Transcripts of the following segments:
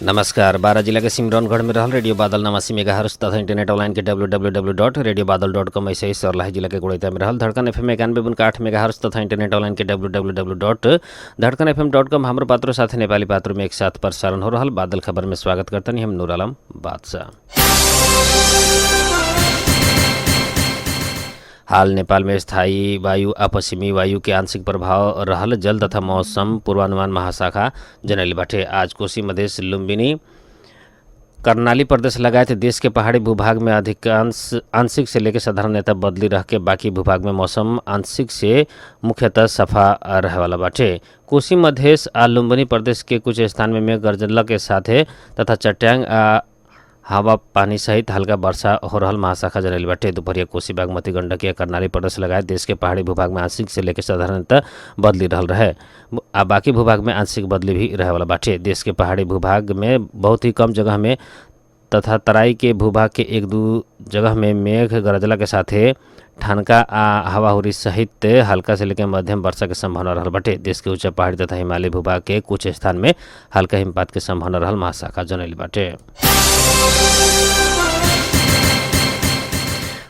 नमस्कार। बारा जिला के सिमरौनगढ़ में रहल रेडियो बादल 89 मेगाहर्ट्ज तथा इंटरनेट ऑनलाइन के www.radiobadal.com ऐसे ही सरलाही जिला के गोड़ैता में रहल धड़कन FM 91.8 मेगाहर्ट्ज तथा इंटरनेट ऑनलाइन के www.धड़कनfm.com हमारे पात्रों साथ नेपाली पात्रों में एक साथ प्रसारण हो रहल बादल खबर में स्वागत करते हैं हम नूर आलम बादशाह। हाल नेपाल में स्थायी वायु आ पश्चिमी वायु के आंशिक प्रभाव रहल जल तथा मौसम पूर्वानुमान महाशाखा जनैले बाटे। आज कोशी मधेश लुम्बिनी कर्णाली प्रदेश लगायत देश के पहाड़ी भूभाग में अधिकांश आंशिक से लेकर साधारणतः बदली रह के बाकी भूभाग में मौसम आंशिक से मुख्यतः सफा रहे वाला बाटे। कोशी मधेश आ लुम्बिनी प्रदेश के कुछ स्थान में मेघ गर्जन के साथे तथा चट्याङ आ हवा पानी सहित हल्का वर्षा हो रहल महाशाखा जनैले बाटे। दोपहरिया कोसी बागमती गंडकी या कर्णाली प्रदेश लगायत देश के पहाड़ी भूभाग में आंशिक से लेकर साधारणतः बदली रहल रहे आ बाकी भूभाग में आंशिक बदली भी रहे वाला बाटे। देश के पहाड़ी भूभाग में बहुत ही कम जगह में तथा तराई के भूभाग के एक दो जगह में मेघ गरजला के साथे ठनका आ हवाहुरी सहित हल्का से लेकर मध्यम वर्षा के संभावना रहल बाटे। देश के उच्च पहाड़ी तथा हिमालय भूभाग के कुछ स्थान में हल्का हिमपात के संभावना रहल महाशाखा जनैले बाटे।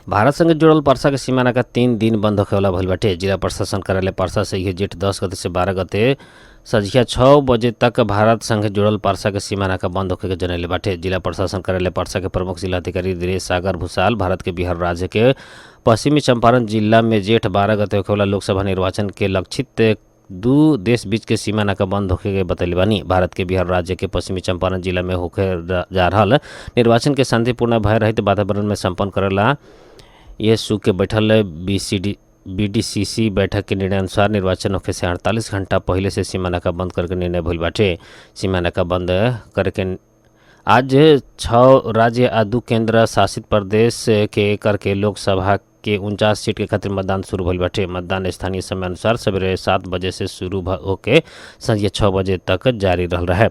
भारत संगे जुड़ल पर्सा के सीमाना का 3 दिन बंद होखेवाला भइल बाटे। जिला प्रशासन कार्यालय पर्सा से यह जेठ 10 गते से 12 गते संझिया 6 बजे तक भारत संगे जुड़ल पर्सा के सीमाना का बंद होखे के जनैले बाटे। जिला प्रशासन कार्यालय पर्सा के प्रमुख जिलाधिकारी दिनेश सागर भूषाल भारत के बिहार राज्य के पश्चिमी चंपारण जिला में जेठ 12 गते होखेवाला लोकसभा निर्वाचन के लक्षित दू देश बीच के सीमाना का बंद होखे के बतैले बानी। भारत के बिहार राज्य के पश्चिमी चंपारण जिला में होखे जा रहल निर्वाचन के शांतिपूर्ण भय रहित वातावरण में संपन्न करेला यह सू के बैठल बीडीसीसी बैठक के निर्णय अनुसार निर्वाचन होखे से 48 घंटा पहले से सीमाना का बंद करके निर्णय भइल बाटे। सीमाना का बंद करके आज 6 राज्य आ 2 केंद्र शासित प्रदेश के करके लोकसभा के 49 सीट के खातिर मतदान शुरू भइल बाटे। मतदान स्थानीय समय अनुसार सवेरे 7 बजे से शुरू होके संझिया 6 बजे तक जारी रहल रहे।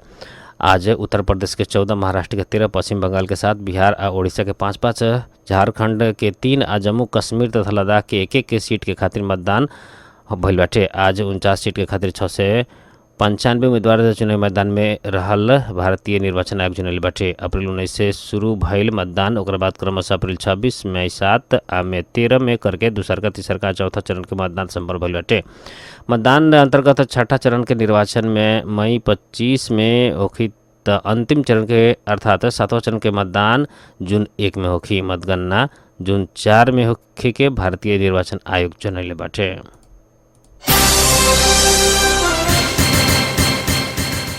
आज उत्तर प्रदेश के 14, महाराष्ट्र के 13, पश्चिम बंगाल के 7, बिहार आ ओडिशा के 5, झारखंड के 3 आ जम्मू कश्मीर तथा लद्दाख के 1 सीट के खातिर मतदान भइल बाटे। आज 49 सीट के खातिर 695 उम्मीदवार चुनावी मैदान में रहल भारतीय निर्वाचन आयोग जनैले बाटे। अप्रैल 19 से शुरू भइल मतदान ओकर बाद क्रमशः अप्रैल 26, मई 7 आ मई 13 में करके दूसरका तीसरका चौथा चरण के मतदान संपन्न भइल बाटे। मतदान अंतर्गत छठा चरण के निर्वाचन में मई 25 में होखी त अंतिम चरण के अर्थात 7वां चरण के मतदान जून 1 में होखी। मतगणना जून 4 में होखी के भारतीय निर्वाचन आयोग जनैले बाटे।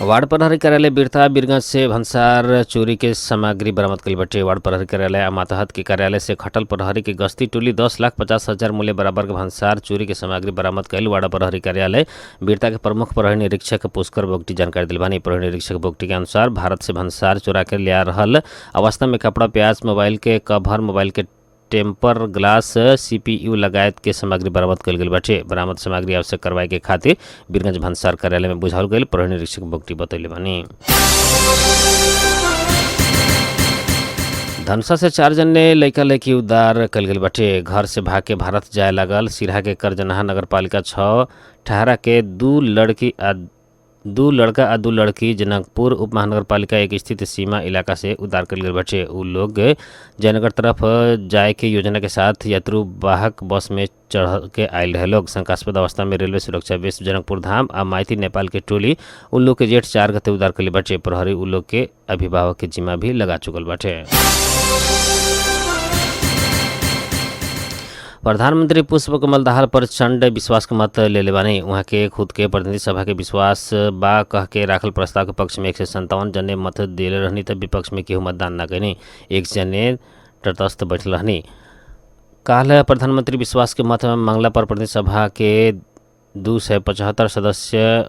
वार्ड प्रहरी कार्यालय बिरता बीरगंज से भंसार चोरी के सामग्री बरामद कइल बाटे। वार्ड प्रहरी कार्यालय मातहत के कार्यालय से खटल प्रहरी की गश्ती टोली 10,50,000 मूल्य बराबर के भंसार चोरी के सामग्री बरामद कइल। वार्ड प्रहरी कार्यालय बिरता के प्रमुख प्रहरी निरीक्षक पुष्कर बोगटी जानकारी दिलवानी। प्रहरी निरीक्षक बोगटी के अनुसार भारत से भंसार चोरा के लिया रहल अवस्था में कपड़ा, प्याज, मोबाइल के कवर, मोबाइल के टेम्पर ग्लास, CPU लगायत के सामग्री बरामद कइल गेल बाटे। बरामद सामग्री आवश्यक कार्रवाई के खातिर बीरगंज भंसार कार्यालय में बुझावल गइल प्रहरी निरीक्षक बोगटी बतैले बानी। धनुषा से 4 जन ने लइका लइकी उद्धार कइल गेल बाटे। घर से भाग के भारत जाए लागल सिरहा के करजनहा नगर पालिका 6 ठहरा के 2 लड़का आ 2 लड़की जनकपुर उप महानगर पालिका 1 स्थित सीमा इलाका से उद्धार कइल गेल बाटे। उ लोग जयनगर तरफ जाए के योजना के साथ यात्रु वाहक बस में चढ़ के आयल रहे लोग। शंकास्पद अवस्था में रेलवे सुरक्षा बेस जनकपुर धाम आ माइती नेपाल के टोली उ लोग के जेठ 4 गते उद्धार कइले बाटे। प्रहरी उ लोग के अभिभावक के जिम्मा भी लगा चुकल बाटे। प्रधानमंत्री पुष्प कमल दाहाल प्रचंड विश्वास के मत ले बानी। वहाँ के खुद के प्रतिनिधि सभा के विश्वास बा कह के राखल प्रस्ताव के पक्ष में 157 जने मत दिले रहनी तब विपक्ष में केहू मतदान न कनी। 1 जने तटस्थ बैठल रहनी। काल प्रधानमंत्री विश्वास के मत मांगला पर प्रतिनिधि सभा के 275 सदस्य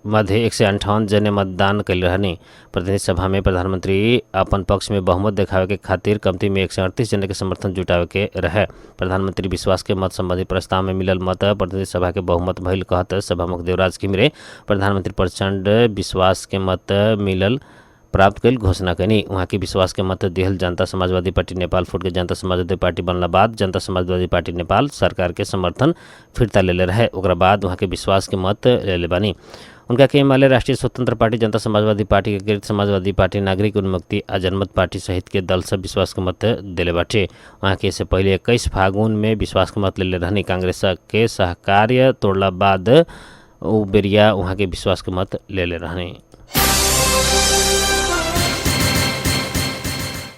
मध्य 158 जने मतदान कइल रहनी। प्रतिनिधि सभा में प्रधानमंत्री अपन पक्ष में बहुमत देखावे के खातिर कमती में 138 जने के समर्थन जुटावे के रहे। प्रधानमंत्री विश्वास के मत संबंधी प्रस्ताव में मिलल मत प्रतिनिधि सभा के बहुमत भइल कहत सभामुख देवराज घिमिरे प्रधानमंत्री प्रचंड विश्वास के मत मिलल प्राप्त कईल घोषणा कैनी। वहाँ के विश्वास के मत दिहल जनता समाजवादी पार्टी नेपाल फुट के जनता समाजवादी पार्टी बनला बाद जनता समाजवादी पार्टी नेपाल सरकार के समर्थन फिरता लेले रहे। ओकरा बाद वहाँ के विश्वास के मत लेले बानी। उनका के एमाले राष्ट्रीय स्वतंत्र पार्टी जनता समाजवादी पार्टी के कृत समाजवादी पार्टी नागरिक उन्मुक्ति आ जनमत पार्टी सहित के दल सब विश्वास के मत देले बाटे। वहाँ के इससे पहले 21 फागुन में विश्वास के मत लेले रहनी। कांग्रेस के सहकार्य तोड़ला बाद उ बेरिया वहाँ के विश्वास के मत लेले रहनी।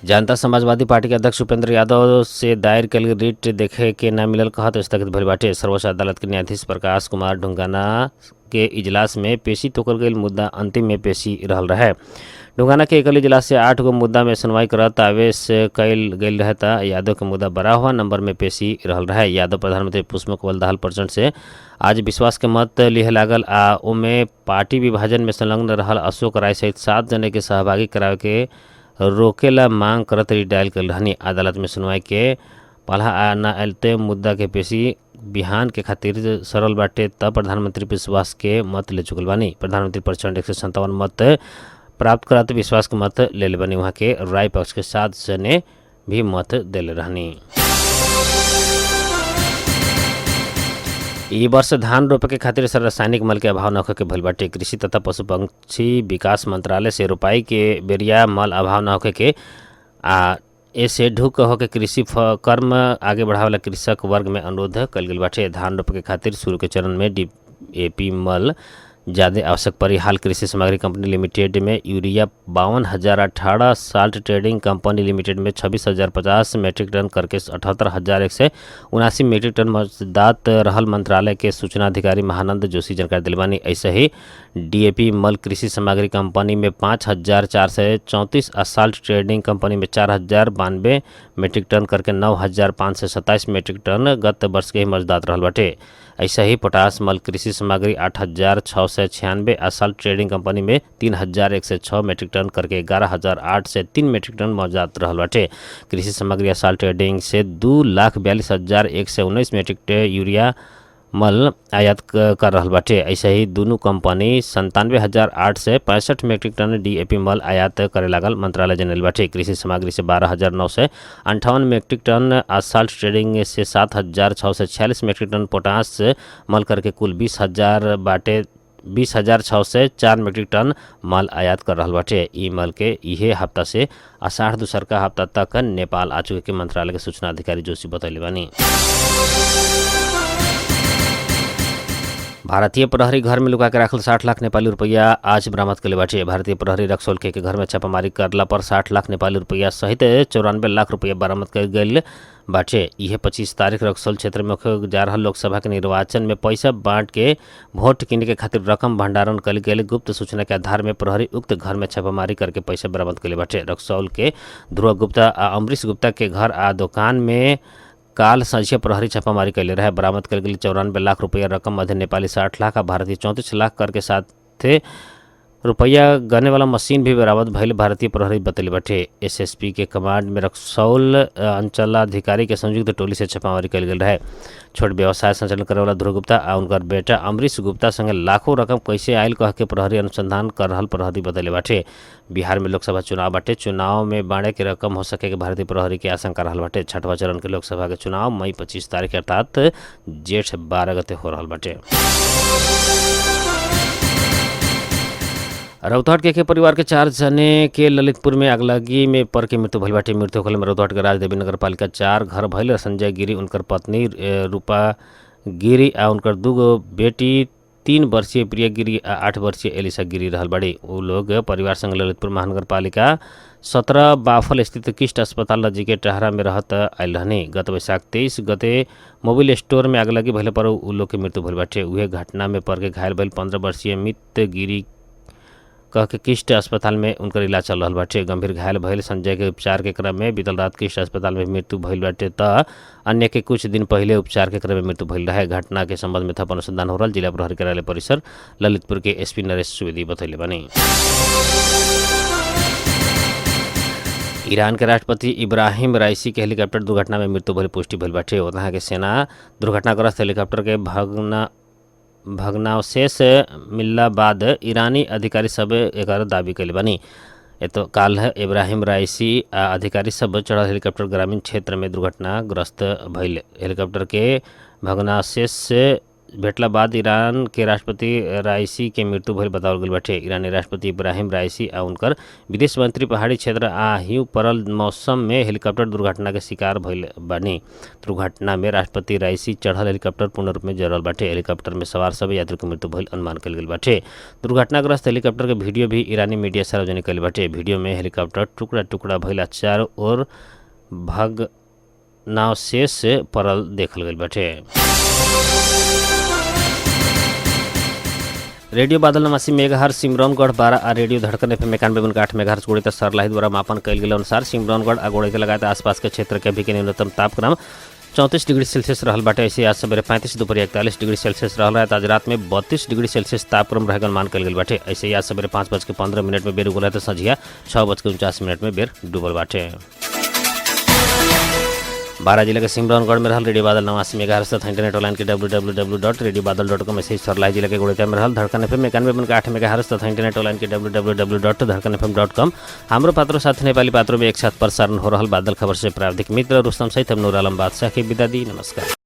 जनता समाजवादी पार्टी के अध्यक्ष उपेंद्र यादव से दायर कल रिट देखे के न मिलल कहत स्थगित भइल बाटे। सर्वोच्च अदालत के न्यायाधीश प्रकाश कुमार ढुंगाना के इजलास में पेशी तोकल गई मुद्दा अंतिम में पेशी रहल रहे। ढुंगाना के एकल इजलास से 8 गो मुद्दा में सुनवाई करत आवेश कैल गई रहे था। यादव के मुद्दा बड़ा हुआ नंबर में पेशी रहल रहे। यादव प्रधानमंत्री पुष्पकमल दाहाल प्रचंड से आज विश्वास के मत लिहे लागल आ ओमे पार्टी विभाजन में संलग्न रहल अशोक राय सहित 7 जने के सहभागी करावे के रोकेला मांग करत रिडायल कर रहनी। अदालत में सुनवाई के पढ़ा न अलते मुद्दा के पेशी बिहान के खातिर सरल बाटे तब प्रधानमंत्री विश्वास के मत ले चुकल बानी। प्रधानमंत्री प्रचंड 157 मत प्राप्त कराते विश्वास के मत ले ले बानी। वहाँ के राय पक्ष के 7 जने भी मत देले रहनी। ई वर्ष धान रोपे के खातिर रासायनिक मल के अभाव न होखे के भइल बाटे। कृषि तथा पशु पंक्षी विकास मंत्रालय से रोपाई के बेरिया मल अभाव न होखे के आ ऐसे ढुक होके कृषि कर्म आगे बढ़ावेला कृषक वर्ग में अनुरोध कल गई बाटे। धान रोपे के खातिर शुरू के चरण में DAP मल ज़्यादा आवश्यक पड़ी। हाल कृषि सामग्री कंपनी लिमिटेड में urea 52,018, salt trading company limited में 26,050 मीट्रिक टन करके 78,179 मीट्रिक टन मौजूदात रहल। मंत्रालय के सूचना अधिकारी महानंद जोशी जानकारी दिलवानी। ऐसे ही DAP मल कृषि सामग्री कंपनी में 5,434 और साल्ट ट्रेडिंग कंपनी में 4,092 मीट्रिक टन करके 9,527 मीट्रिक टन गत वर्ष के ही मौजूदात रहल बाटे। ऐसा ही पोटास मल कृषि सामग्री 8,696 और साल्ट ट्रेडिंग कंपनी में 3,106 मीट्रिक टन करके 11,008 से 3 मीट्रिक टन मौजूदात रहल बाटे। कृषि सामग्री और साल्ट ट्रेडिंग से 2,42,119 मीट्रिक टन यूरिया मल आयात कर रहल बाटे। ऐसे ही दोनों कंपनी 97,008 से 65 मीट्रिक टन DAP मल आयात करे लागल। मंत्रालय जनल बाटे। कृषि सामग्री से 12,958 मीट्रिक टन और साल्ट ट्रेडिंग से 7,646 मीट्रिक टन पोटास मल करके कुल 20,000 बाटे। 20,604 मीट्रिक टन माल आयात कर रहल बाटे। ई मल के इहे हफ्ता से आषाढ़ दूसर का हफ्ता तक नेपाल आ चुके के मंत्रालय के सूचना अधिकारी जोशी बतैले बानी। भारतीय प्रहरी घर में लुका के राखल 60 लाख नेपाली रुपया आज बरामद कले बाटे। भारतीय प्रहरी रक्सौल के घर में छापामारी करला पर 60 लाख नेपाली रुपया सहित 94 लाख रुपया बरामद कर गए बाटे। यह 25 तारीख रक्सौल क्षेत्र में होखे जा रहल लोकसभा के निर्वाचन में पैसा बांट के वोट किने के खातिर रकम भंडारण कल गए गुप्त सूचना के आधार में प्रहरी उक्त घर में छापामारी करके पैसा बरामद कले बाटे। रक्सौल के ध्रुव गुप्ता आ अमरीश गुप्ता के घर आ दुकान में काल संझिया प्रहरी छापामारी कैले रहे। बरामद कल गई 94 लाख रुपया रकम मध्य नेपाली 60 लाख और भारतीय 34 लाख कर के साथ रुपया गने वाला मशीन भी बरामद भइल भारतीय प्रहरी बतैले बाटे। SSP के कमांड में रक्सौल अंचलाधिकारी के संयुक्त टोली से छापामारी कल गई रहे। छोट व्यवसाय संचालन करे वाला ध्रुव गुप्ता आ उनकर बेटा अमरीश गुप्ता संगे लाखों रकम कैसे आयल कह के प्रहरी अनुसंधान कर रहल प्रहरी बतैले बाटे। बिहार में लोकसभा चुनाव बाटे। चुनाव में बांटे के रकम हो सके के भारतीय प्रहरी के आशंका रहल बाटे। 6वां चरण के लोकसभा के चुनाव मई 25 तारीख अर्थात जेठ 12 गते हो रहल बाटे। रौतहट के परिवार के 4 जने के ललितपुर में आगलगी में पर के मृत्यु भइल बाटे। मृत्यु होखले में रौतहट के राजदेवी नगर पालिका 4 घर भइल। संजय गिरी उनकर पत्नी रूपा गिरी आ उनकर 2 गो बेटी 3 वर्षीय प्रिया गिरी आ 8 वर्षीय एलिसा गिरी रहल बाड़ी। वो लोग परिवार संग ललितपुर महानगर पालिका 17 बाफल स्थित किस्ट अस्पताल नजीक के टहरा में रहत आयल रहनी। गत वैशाख 23 गते मोबाइल स्टोर में आगलगी भइले पर उ लोग के मृत्यु भइल बाटे। उहे घटना में पर के घायल भइल 15 वर्षीय मित गिरी कह के किस्ट अस्पताल में उनकर इलाज चल रहल बाटे। गंभीर घायल भइल संजय के उपचार के क्रम में बीतल रात किस्ट अस्पताल में मृत्यु भइल बाटे त अन्य के कुछ दिन पहले उपचार के क्रम में मृत्यु भइल रहे। घटना के संबंध में थप अनुसंधान हो रहल जिला प्रहरी कार्यालय परिसर ललितपुर के SP नरेश सुवेदी बतैले बानी। ईरान के राष्ट्रपति इब्राहिम राइसी के हेलीकॉप्टर दुर्घटना में मृत्यु भइल पुष्टि भइल बाटे। वहाँ के सेना दुर्घटनाग्रस्त हेलीकॉप्टर के भग्नावशेष मिलला बाद ईरानी अधिकारी सब एकर दावी कैले बानी। तो काल इब्राहिम राइसी आ अधिकारी सब चढ़ल हेलीकॉप्टर ग्रामीण क्षेत्र में दुर्घटनाग्रस्त भइल। हेलीकॉप्टर के भग्नावशेष से भेटला बाद ईरान के राष्ट्रपति राइसी के मृत्यु भइल बतावल गइल बाटे। ईरानी राष्ट्रपति इब्राहिम राइसी आ उनकर विदेश मंत्री पहाड़ी क्षेत्र आ हिउ पड़ल मौसम में हेलीकॉप्टर दुर्घटना के शिकार भइल बानी। दुर्घटना में राष्ट्रपति राइसी चढ़ल हेलीकॉप्टर पूर्ण रूप में जरल बाटे। हेलीकॉप्टर में सवार सभी यात्री के मृत्यु भइल अनुमान कइल गइल बाटे। दुर्घटनाग्रस्त हेलीकॉप्टर के वीडियो भी ईरानी मीडिया सार्वजनिक कइल बाटे। वीडियो में हेलीकॉप्टर टुकड़ा टुकड़ा भइल चारों ओर भग्नावशेष से पड़ल देखल गइल बाटे। रेडियो बादल 89 मेगाहर्ट्ज सिमरौनगढ़ 12 आ रेडियो धड़कन FM 91.8 मेगाहर्ट्ज गोड़ित सरलाही द्वारा मापन कयल गेल अनुसार सिमरौनगढ़ आ गोड़ित लगायत आसपास के क्षेत्र के अभी के न्यूनतम तापक्रम 34 डिग्री सेल्सियस रहल बाटे। ऐसे आज सवेरे 35 दोपहर 41 डिग्री सेल्सियस रहल है। आज रात में 32 डिग्री सेल्सियस तापक्रम रहेगा अनुमान कयल गेल बाटे। ऐसे आज सवेरे 5:15 में बेर उगल है तो संझिया 6:49 में बेर डूबल बाटे। 12 जिला के सिमरौनगढ़ में रहल रेडियो बादल 89 मेगाहर्ट्ज तथा इंटरनेट ऑनलाइन के www.radiobadal.com ऐसे ही सरलाही जिला के गोड़िया में रहल धड़कन FM 91.8 मेगाहर्ट्ज तथा इंटरनेट ऑनलाइन के www.धड़कनfm.com। हमरो पात्रों साथ नेपाली पात्रों में एक साथ प्रसारण हो रहल बादल खबर से प्राविधिक मित्र रुस्तम सहित हम नूर आलम बादशाह की विदा दी। नमस्कार।